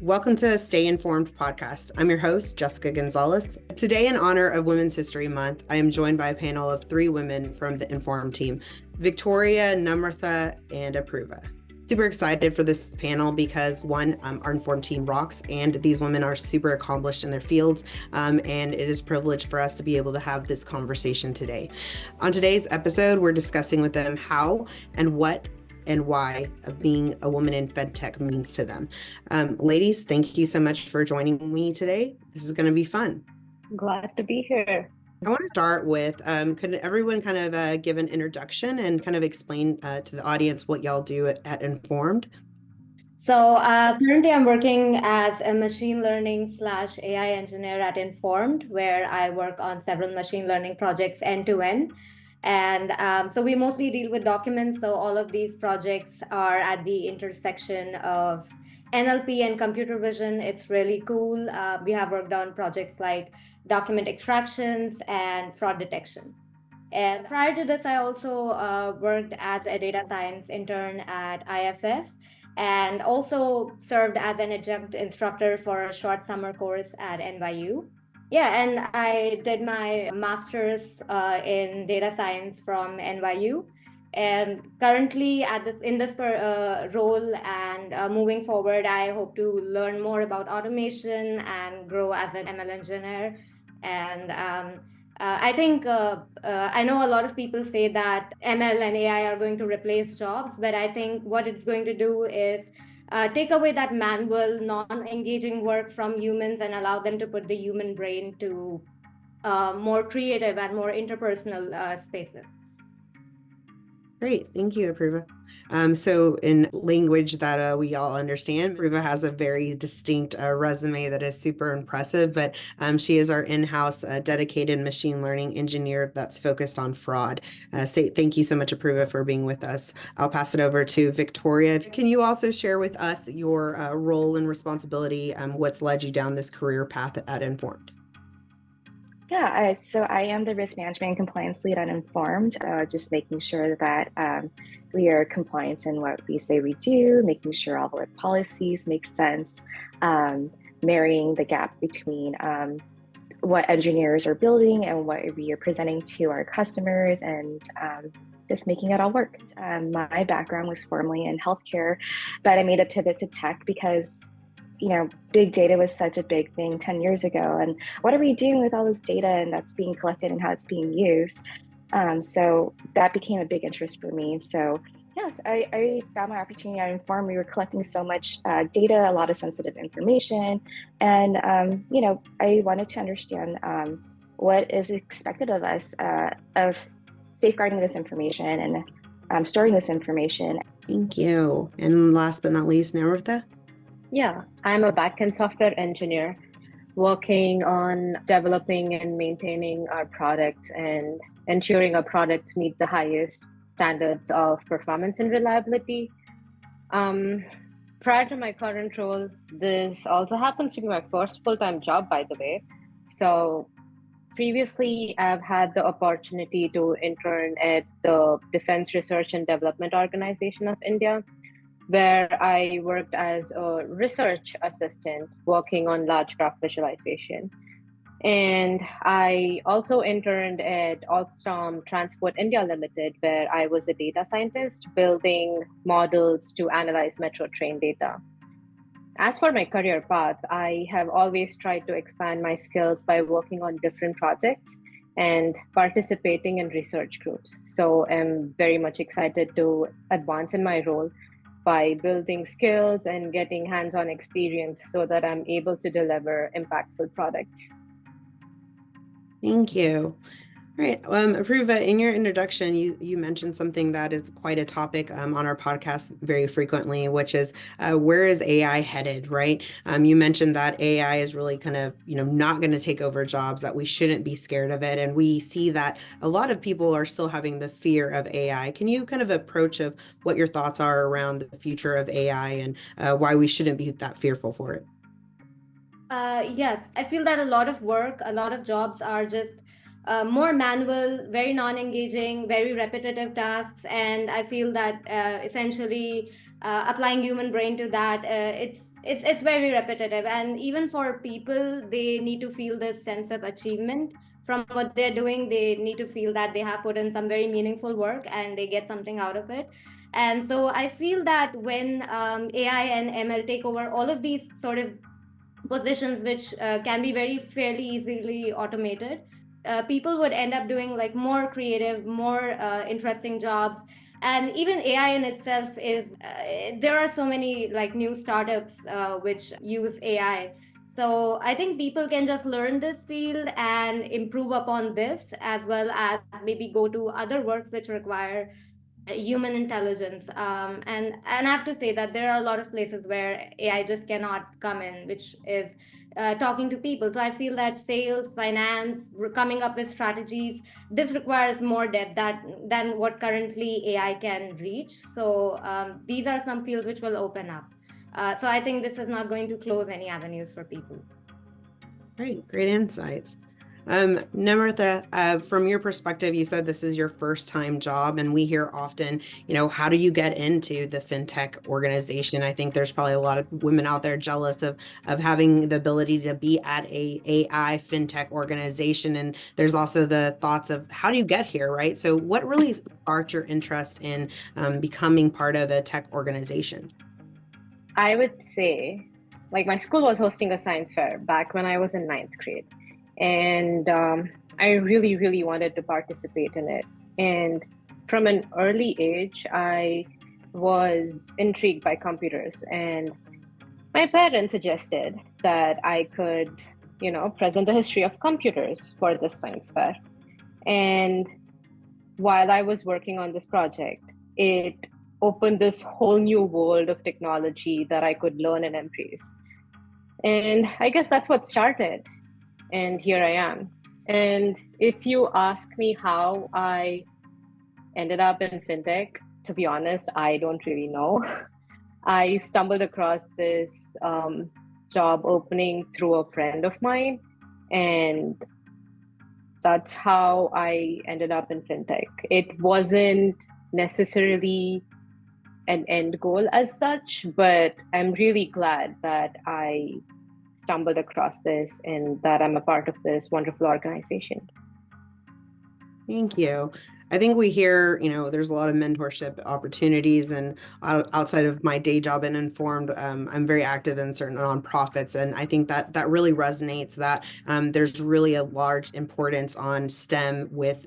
Welcome to Stay Informed podcast. I'm your host, Jessica Gonzalez. Today, in honor of Women's History Month, I am joined by a panel of three women from the Informed team, Victoria, Namratha, and Apurva. Super excited for this panel because one, our Informed team rocks, and these women are super accomplished in their fields, and it is a privilege for us to be able to have this conversation today. On today's episode, we're discussing with them how and what and why of being a woman in FedTech means to them. Ladies, thank you so much for joining me today. This is going to be fun. Glad to be here. I want to start with, could everyone kind of give an introduction and kind of explain to the audience what y'all do at Informed? So currently I'm working as a machine learning / AI engineer at Informed, where I work on several machine learning projects end to end. And so we mostly deal with documents. So all of these projects are at the intersection of NLP and computer vision. It's really cool. We have worked on projects like document extractions and fraud detection. And prior to this, I also worked as a data science intern at IFF and also served as an adjunct instructor for a short summer course at NYU. Yeah, and I did my master's in data science from NYU. And currently in this role and moving forward, I hope to learn more about automation and grow as an ML engineer. And I think I know a lot of people say that ML and AI are going to replace jobs, but I think what it's going to do is take away that manual, non-engaging work from humans and allow them to put the human brain to more creative and more interpersonal spaces. Great, thank you, Apurva. So in language that we all understand, Apurva has a very distinct resume that is super impressive, but she is our in-house dedicated machine learning engineer that's focused on fraud. Thank you so much, Apurva, for being with us. I'll pass it over to Victoria. Can you also share with us your role and responsibility, what's led you down this career path at Informed? Yeah, so I am the risk management and compliance lead at Informed, just making sure that we are compliant in what we say we do, making sure all of our policies make sense, marrying the gap between what engineers are building and what we are presenting to our customers, and just making it all work. My background was formerly in healthcare, but I made a pivot to tech because big data was such a big thing 10 years ago. And what are we doing with all this data and that's being collected and how it's being used? So that became a big interest for me. So yes, I found my opportunity at Inform. We were collecting so much data, a lot of sensitive information. And, I wanted to understand what is expected of us of safeguarding this information and storing this information. Thank you. And last but not least, Namratha. Yeah, I'm a backend software engineer working on developing and maintaining our products and ensuring our products meet the highest standards of performance and reliability. Prior to my current role, this also happens to be my first full-time job, by the way. So previously, I've had the opportunity to intern at the Defense Research and Development Organization of India, where I worked as a research assistant working on large graph visualization. And I also interned at Alstom Transport India Limited, where I was a data scientist building models to analyze metro train data. As for my career path, I have always tried to expand my skills by working on different projects and participating in research groups. So I'm very much excited to advance in my role by building skills and getting hands-on experience so that I'm able to deliver impactful products. Thank you. All right, Apurva, in your introduction, you mentioned something that is quite a topic on our podcast very frequently, which is where is AI headed, right? You mentioned that AI is really kind of, not going to take over jobs, that we shouldn't be scared of it. And we see that a lot of people are still having the fear of AI. Can you kind of approach of what your thoughts are around the future of AI and why we shouldn't be that fearful for it? Yes, I feel that a lot of jobs are just more manual, very non-engaging, very repetitive tasks. And I feel that essentially applying human brain to that, it's very repetitive, and even for people, they need to feel this sense of achievement from what they're doing. They need to feel that they have put in some very meaningful work and they get something out of it. And so I feel that when AI and ML take over all of these sort of positions, which can be very fairly easily automated, people would end up doing like more creative, more interesting jobs. And even AI in itself is, there are so many like new startups which use AI. So I think people can just learn this field and improve upon this, as well as maybe go to other works which require human intelligence. And I have to say that there are a lot of places where AI just cannot come in, which is talking to people. So I feel that sales, finance, coming up with strategies, this requires more depth than what currently AI can reach. So these are some fields which will open up. So I think this is not going to close any avenues for people. Great insights. Namratha, from your perspective, you said this is your first time job, and we hear often, how do you get into the fintech organization? I think there's probably a lot of women out there jealous of having the ability to be at a AI fintech organization. And there's also the thoughts of how do you get here, right? So what really sparked your interest in becoming part of a tech organization? I would say, like, my school was hosting a science fair back when I was in ninth grade. And I really, really wanted to participate in it. And from an early age, I was intrigued by computers. And my parents suggested that I could, present the history of computers for this science fair. And while I was working on this project, it opened this whole new world of technology that I could learn and embrace. And I guess that's what started. And here I am. And if you ask me how I ended up in fintech, to be honest, I don't really know. I stumbled across this job opening through a friend of mine, and that's how I ended up in fintech. It wasn't necessarily an end goal as such, but I'm really glad that I stumbled across this and that I'm a part of this wonderful organization. Thank you. I think we hear, there's a lot of mentorship opportunities, and outside of my day job in Informed, I'm very active in certain nonprofits, and I think that really resonates. That there's really a large importance on STEM with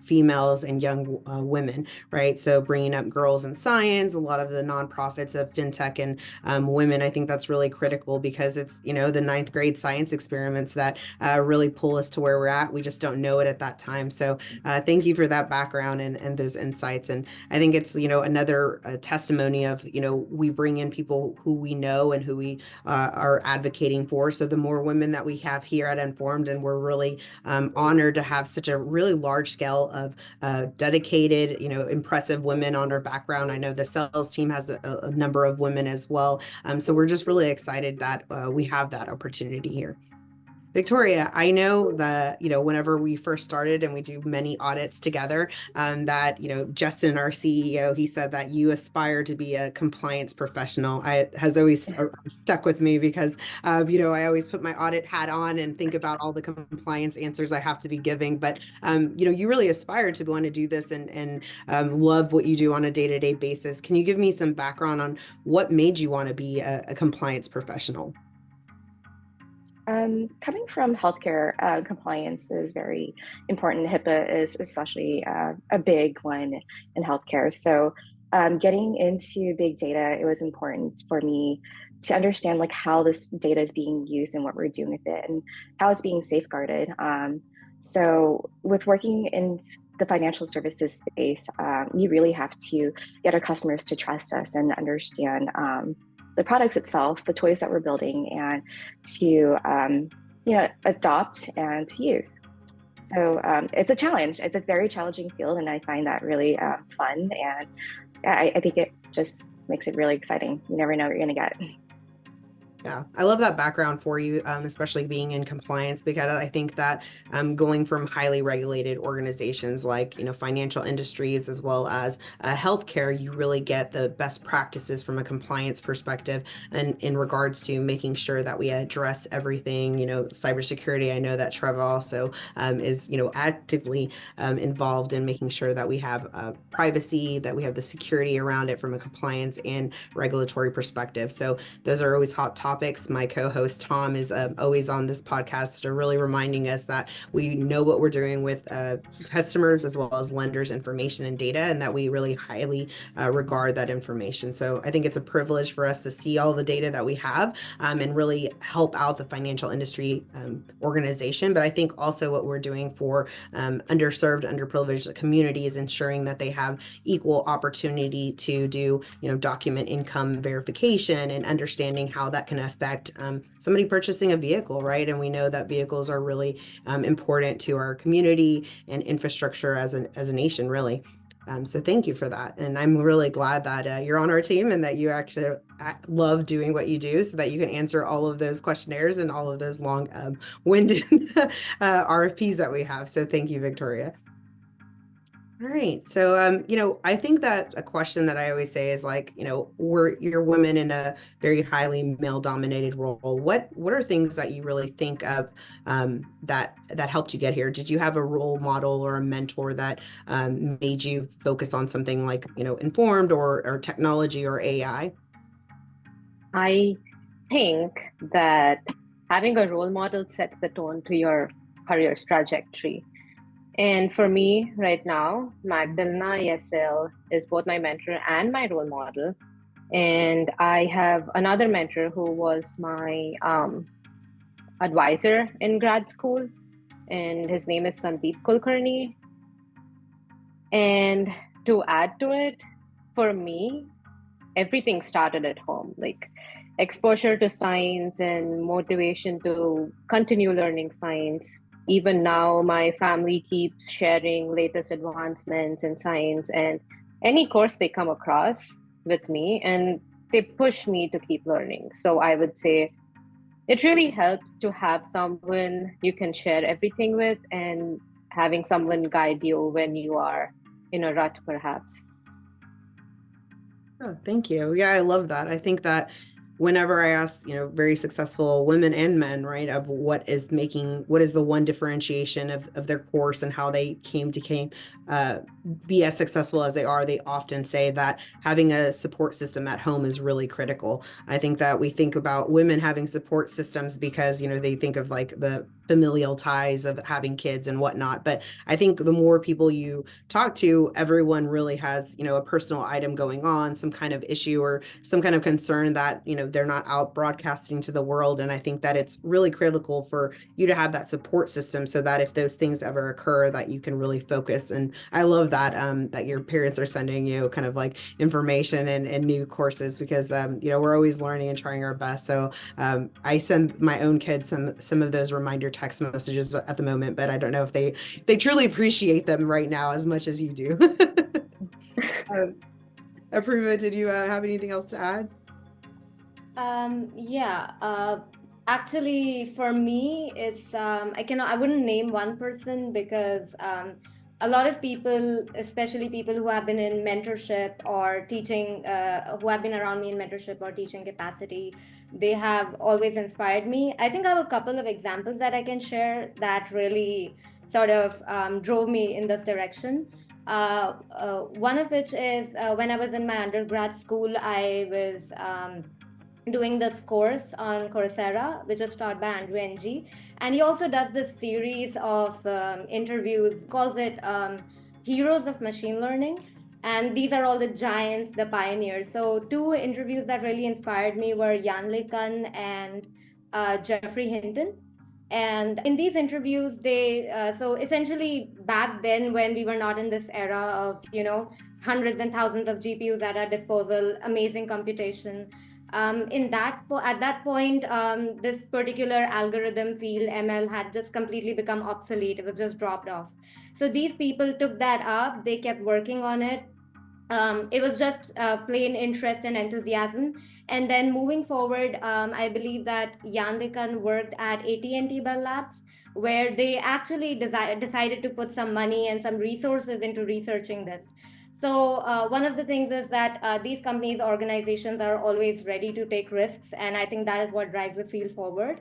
females and young women, right? So bringing up girls in science, a lot of the nonprofits of fintech and women, I think that's really critical, because it's the ninth grade science experiments that really pull us to where we're at. We just don't know it at that time. So thank you for that background and those insights. And I think it's, another testimony of, we bring in people who we know and who we are advocating for. So the more women that we have here at Informed, and we're really honored to have such a really large scale of dedicated, impressive women on our background. I know the sales team has a number of women as well. So we're just really excited that we have that opportunity here. Victoria, I know that, whenever we first started and we do many audits together, that, Justin, our CEO, he said that you aspire to be a compliance professional. It has always stuck with me because, I always put my audit hat on and think about all the compliance answers I have to be giving. But, you really aspire to want to do this and love what you do on a day-to-day basis. Can you give me some background on what made you want to be a compliance professional? Coming from healthcare, compliance is very important. HIPAA is especially a big one in healthcare. So getting into big data, it was important for me to understand how this data is being used and what we're doing with it and how it's being safeguarded. So with working in the financial services space, you really have to get our customers to trust us and understand the products itself, the toys that we're building, and to adopt and to use. So it's a challenge. It's a very challenging field, and I find that really fun. And I think it just makes it really exciting. You never know what you're going to get. Yeah, I love that background for you, especially being in compliance, because I think that going from highly regulated organizations like, financial industries as well as healthcare, you really get the best practices from a compliance perspective and in regards to making sure that we address everything, cybersecurity. I know that Trevor also is, actively involved in making sure that we have privacy, that we have the security around it from a compliance and regulatory perspective. So those are always hot topics. My co-host Tom is always on this podcast, really reminding us that we know what we're doing with customers as well as lenders' information and data, and that we really highly regard that information. So I think it's a privilege for us to see all the data that we have and really help out the financial industry organization. But I think also what we're doing for underserved, underprivileged communities, ensuring that they have equal opportunity to do, document income verification and understanding how that can affect somebody purchasing a vehicle, right? And we know that vehicles are really important to our community and infrastructure as a nation, really. So thank you for that. And I'm really glad that you're on our team and that you actually love doing what you do so that you can answer all of those questionnaires and all of those long-winded RFPs that we have. So thank you, Victoria. All right. So, I think that a question that I always say is like, you're women in a very highly male-dominated role. What are things that you really think of that helped you get here? Did you have a role model or a mentor that made you focus on something like, informed or technology or AI? I think that having a role model sets the tone to your career's trajectory. And for me right now, Magdalena ESL is both my mentor and my role model. And I have another mentor who was my advisor in grad school, and his name is Sandeep Kulkarni. And to add to it, for me, everything started at home, like exposure to science and motivation to continue learning science. Even now, my family keeps sharing latest advancements in science and any course they come across with me, and they push me to keep learning. So I would say it really helps to have someone you can share everything with and having someone guide you when you are in a rut, perhaps. Oh, thank you. Yeah, I love that. I think that whenever I ask, very successful women and men, right, of what is the one differentiation of their course and how they came be as successful as they are, they often say that having a support system at home is really critical. I think that we think about women having support systems because, they think of like the familial ties of having kids and whatnot. But I think the more people you talk to, everyone really has, a personal item going on, some kind of issue or some kind of concern that, they're not out broadcasting to the world. And I think that it's really critical for you to have that support system so that if those things ever occur, that you can really focus. And I love that, that your parents are sending you kind of like information and new courses because, we're always learning and trying our best. So I send my own kids some of those reminder text messages at the moment, but I don't know if they truly appreciate them right now as much as you do. Apurva, did you have anything else to add? Yeah. Actually, for me, it's I wouldn't name one person because a lot of people, especially people who have been in mentorship or teaching, who have been around me in mentorship or teaching capacity, they have always inspired me. I think I have a couple of examples that I can share that really sort of drove me in this direction. One of which is when I was in my undergrad school, I was doing this course on Coursera, which is taught by Andrew Ng. And he also does this series of interviews, calls it Heroes of Machine Learning. And these are all the giants, the pioneers. So two interviews that really inspired me were Jan LeCun and Geoffrey Hinton. And in these interviews, so essentially back then when we were not in this era of, hundreds and thousands of GPUs at our disposal, amazing computation, at that point, this particular algorithm field, ML, had just completely become obsolete. It was just dropped off. So these people took that up. They kept working on it. It was just plain interest and enthusiasm. And then moving forward, I believe that Yandekan worked at AT&T Bell Labs, where they actually decided to put some money and some resources into researching this. So one of the things is that these companies, organizations are always ready to take risks, and I think that is what drives the field forward.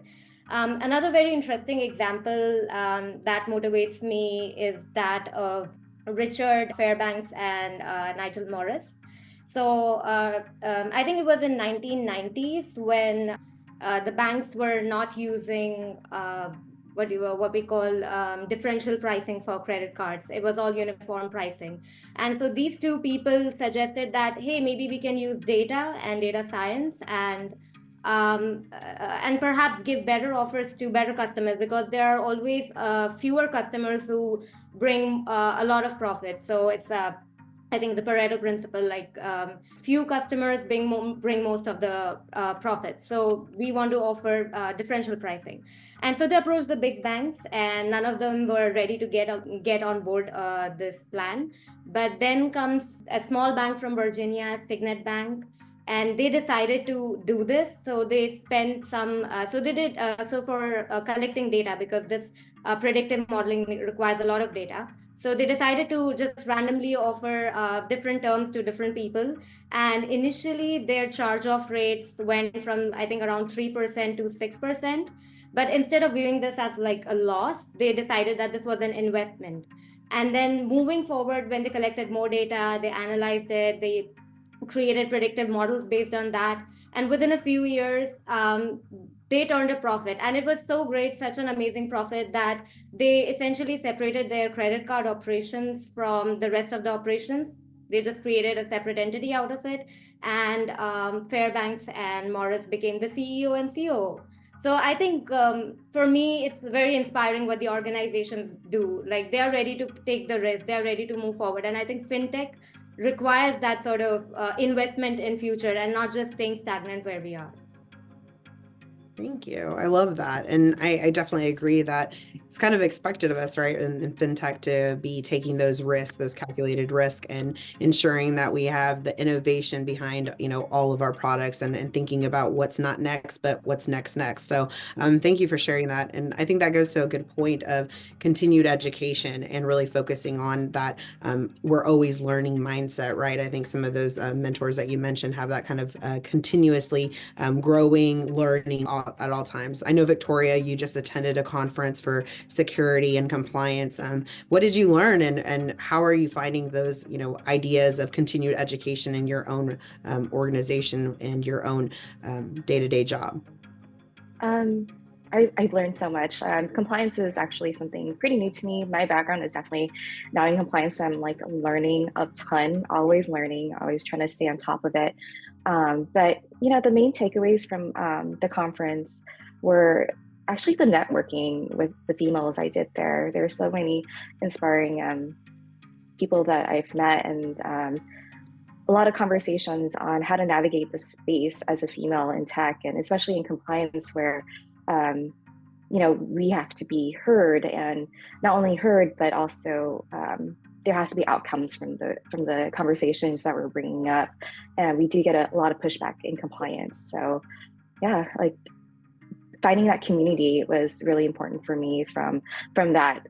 Another very interesting example that motivates me is that of Richard Fairbanks and Nigel Morris. So I think it was in 1990s when the banks were not using what we call differential pricing for credit cards. It was all uniform pricing. And so these two people suggested that, hey, maybe we can use data and data science and perhaps give better offers to better customers, because there are always fewer customers who bring a lot of profit. So it's I think the Pareto principle, like few customers bring most of the profits. So we want to offer differential pricing. And so they approached the big banks, and none of them were ready to get on board this plan. But then comes a small bank from Virginia, Signet Bank, and they decided to do this. So they spent some so they did so for collecting data, because this predictive modeling requires a lot of data. So they decided to just randomly offer different terms to different people. And initially their charge off rates went from, I think, around 3% to 6%. But instead of viewing this as like a loss, they decided that this was an investment. And then moving forward, when they collected more data, they analyzed it, they created predictive models based on that. And within a few years, they turned a profit. And it was so great, such an amazing profit, that they essentially separated their credit card operations from the rest of the operations. They just created a separate entity out of it. And Fairbanks and Morris became the CEO and COO. So I think for me, it's very inspiring what the organizations do. Like, they are ready to take the risk, they're ready to move forward. And I think fintech requires that sort of investment in future and not just staying stagnant where we are. Thank you. I love that. And I definitely agree that it's kind of expected of us, right, in fintech to be taking those risks, those calculated risks, and ensuring that we have the innovation behind, all of our products and thinking about what's not next, but what's next. So thank you for sharing that. And I think that goes to a good point of continued education and really focusing on that we're always learning mindset, right? I think some of those mentors that you mentioned have that kind of continuously growing, learning at all times. I know, Victoria, you just attended a conference for security and compliance. What did you learn, and how are you finding those, ideas of continued education in your own organization and your own day-to-day job? I've learned so much. Compliance is actually something pretty new to me. My background is definitely not in compliance, so I'm like learning a ton, always learning, always trying to stay on top of it. But the main takeaways from the conference were actually the networking with the females I did there. There are so many inspiring people that I've met, and a lot of conversations on how to navigate the space as a female in tech, and especially in compliance, where we have to be heard, and not only heard, but also there has to be outcomes from the conversations that we're bringing up, and we do get a lot of pushback in compliance. So yeah, like finding that community was really important for me from that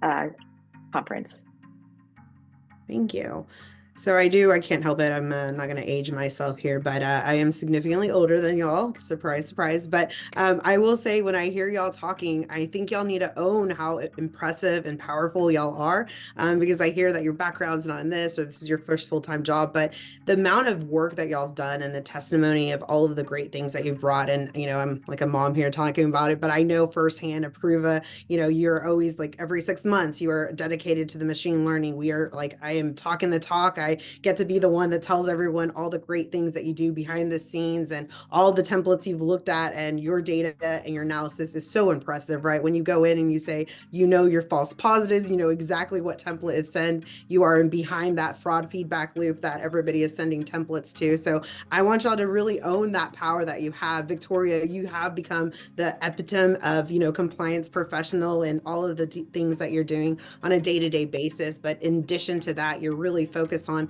conference. Thank you. So I can't help it. I'm not going to age myself here, but I am significantly older than y'all. Surprise, surprise. But I will say, when I hear y'all talking, I think y'all need to own how impressive and powerful y'all are, because I hear that your background's not in this, or this is your first full-time job, but the amount of work that y'all have done and the testimony of all of the great things that you've brought. And, I'm like a mom here talking about it, but I know firsthand, Apruva, you're always like every 6 months, you are dedicated to the machine learning. We are like, I am talking the talk. I get to be the one that tells everyone all the great things that you do behind the scenes and all the templates you've looked at, and your data and your analysis is so impressive, right? When you go in and you say, your false positives, exactly what template is sent, you are behind that fraud feedback loop that everybody is sending templates to. So I want y'all to really own that power that you have. Victoria, you have become the epitome of, compliance professional and all of the things that you're doing on a day-to-day basis. But in addition to that, you're really focused on,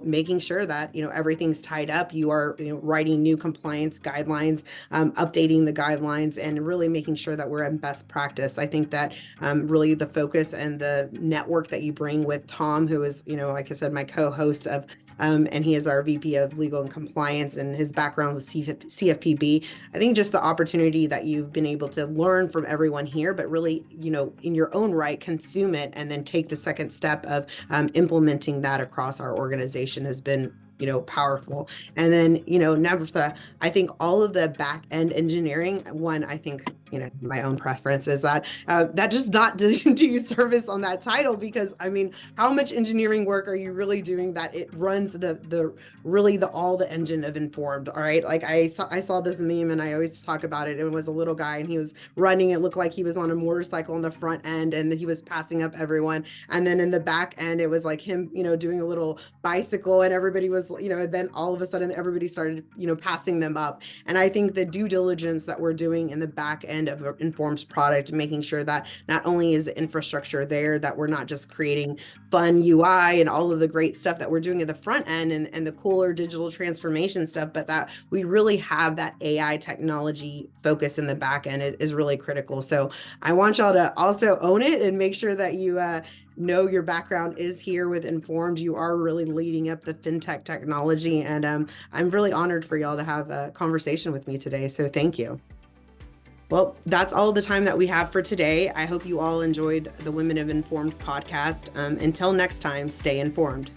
making sure that, everything's tied up. You are, writing new compliance guidelines, updating the guidelines, and really making sure that we're in best practice. I think that really the focus and the network that you bring with Tom, who is, like I said, my co-host of, and he is our VP of Legal and Compliance, and his background with CFPB. I think just the opportunity that you've been able to learn from everyone here, but really, in your own right, consume it and then take the second step of implementing that across our organization has been powerful. And then, Namrata, I think all of the back end engineering, I think, my own preference is that that just not do you service on that title, because I mean, how much engineering work are you really doing that it runs all the engine of Informed? All right. Like I saw this meme, and I always talk about it. It was a little guy, and he was running. It looked like he was on a motorcycle on the front end, and he was passing up everyone. And then in the back end, it was like him, doing a little bicycle, and everybody was, then all of a sudden everybody started, passing them up. And I think the due diligence that we're doing in the back end of Informed's product, making sure that not only is the infrastructure there, that we're not just creating fun UI and all of the great stuff that we're doing at the front end and the cooler digital transformation stuff, but that we really have that AI technology focus in the back end is really critical. So I want y'all to also own it and make sure that you know your background is here with Informed. You are really leading up the fintech technology, and I'm really honored for y'all to have a conversation with me today. So thank you. Well, that's all the time that we have for today. I hope you all enjoyed the Women of Informed podcast. Until next time, stay informed.